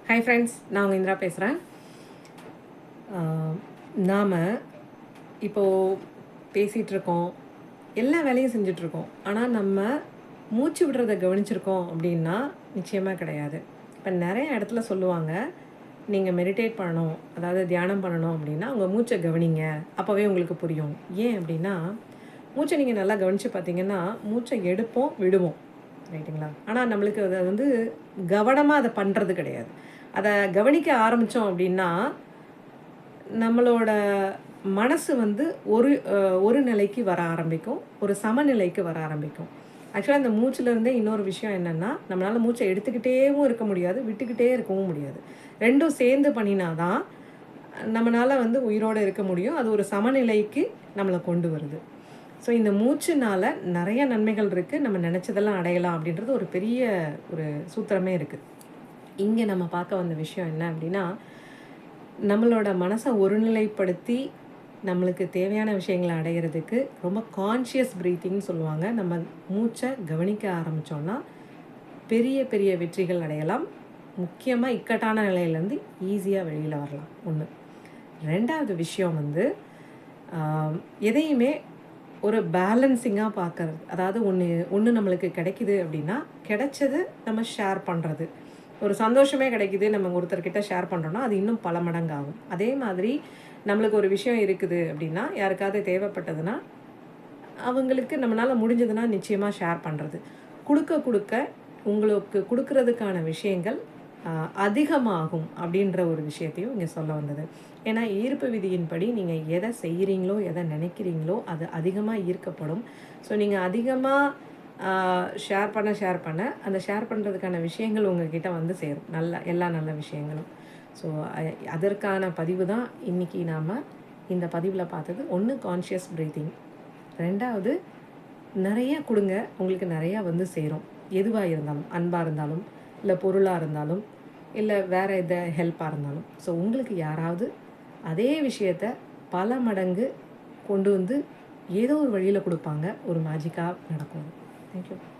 Hi friends, நான் உங்கள் இந்திரா பேசுகிறேன். நாம் இப்போது பேசிகிட்ருக்கோம், எல்லா வேலையும் செஞ்சிட்ருக்கோம். ஆனால் நம்ம மூச்சு விடுறத கவனிச்சிருக்கோம் அப்படின்னா நிச்சயமாக கிடையாது. இப்போ நிறைய இடத்துல சொல்லுவாங்க, நீங்கள் மெடிடேட் பண்ணணும், அதாவது தியானம் பண்ணணும் அப்படின்னா உங்கள் மூச்சை கவனிங்க, அப்போவே உங்களுக்கு புரியும். ஏன் அப்படின்னா, மூச்சை நீங்கள் நல்லா கவனித்து பார்த்தீங்கன்னா மூச்சை எடுப்போம் விடுவோம், ரைட்டுங்களா? ஆனால் நம்மளுக்கு அதை வந்து கவனமாக அதை பண்ணுறது கிடையாது. அதை கவனிக்க ஆரம்பித்தோம் அப்படின்னா நம்மளோட மனசு வந்து ஒரு நிலைக்கு வர ஆரம்பிக்கும், ஒரு சமநிலைக்கு வர ஆரம்பிக்கும். ஆக்சுவலாக இந்த மூச்சிலேருந்தே இன்னொரு விஷயம் என்னென்னா, நம்மளால் மூச்சை எடுத்துக்கிட்டேவும் இருக்க முடியாது, விட்டுக்கிட்டே இருக்கவும் முடியாது. ரெண்டும் சேர்ந்து பண்ணினா தான் நம்மளால் வந்து உயிரோடு இருக்க முடியும். அது ஒரு சமநிலைக்கு நம்மளை கொண்டு வருது. ஸோ இந்த மூச்சுனால் நிறைய நன்மைகள் இருக்குது. நம்ம நினச்சதெல்லாம் அடையலாம் அப்படின்றது ஒரு பெரிய ஒரு சூத்திரமே இருக்குது. இங்கே நம்ம பார்க்க வந்த விஷயம் என்ன அப்படின்னா, நம்மளோட மனசை ஒருநிலைப்படுத்தி நம்மளுக்கு தேவையான விஷயங்களை அடையிறதுக்கு ரொம்ப கான்ஷியஸ் ப்ரீத்திங்னு சொல்லுவாங்க. நம்ம மூச்சை கவனிக்க ஆரம்பித்தோன்னா பெரிய பெரிய வெற்றிகள் அடையலாம். முக்கியமாக இக்கட்டான நிலையிலேருந்து ஈஸியாக வெளியில் வரலாம். ஒன்று. ரெண்டாவது விஷயம் வந்து எதையுமே ஒரு பேலன்சிங்காக பார்க்கறது. அதாவது ஒன்று நம்மளுக்கு கிடைக்குது அப்படின்னா கிடைச்சது நம்ம ஷேர் பண்ணுறது. ஒரு சந்தோஷமே கிடைக்குது, நம்ம ஒருத்தர்கிட்ட ஷேர் பண்ணுறோன்னா அது இன்னும் பல மடங்கு ஆகும். அதே மாதிரி நம்மளுக்கு ஒரு விஷயம் இருக்குது அப்படின்னா, யாருக்காவது தேவைப்பட்டதுன்னா அவங்களுக்கு நம்மளால் முடிஞ்சதுன்னா நிச்சயமாக ஷேர் பண்ணுறது. கொடுக்க உங்களுக்கு கொடுக்கறதுக்கான விஷயங்கள் அதிகமாகும் அப்படின்ற ஒரு விஷயத்தையும் இங்கே சொல்ல வந்தது. ஏன்னா ஈர்ப்பு விதியின்படி நீங்கள் எதை செய்கிறீங்களோ, எதை நினைக்கிறீங்களோ அது அதிகமாக ஈர்க்கப்படும். ஸோ நீங்கள் அதிகமாக ஷேர் பண்ண அந்த ஷேர் பண்ணுறதுக்கான விஷயங்கள் உங்கள்கிட்ட வந்து சேரும். எல்லா நல்ல விஷயங்களும். ஸோ அதற்கான பதிவு தான் இன்றைக்கி நாம் இந்த பதிவில் பார்த்தது. ஒன்று கான்ஷியஸ் ப்ரீத்திங், ரெண்டாவது நிறைய கொடுங்க, உங்களுக்கு நிறையா வந்து சேரும். எதுவாக இருந்தாலும், அன்பாக இருந்தாலும், இல்லை பொருளாக இருந்தாலும், இல்லை வேறு எதை ஹெல்ப்பாக இருந்தாலும். ஸோ உங்களுக்கு யாராவது அதே விஷயத்தை பல மடங்கு கொண்டு வந்து ஏதோ ஒரு வழியில் கொடுப்பாங்க, ஒரு மேஜிக்காக நடக்கும். Thank you.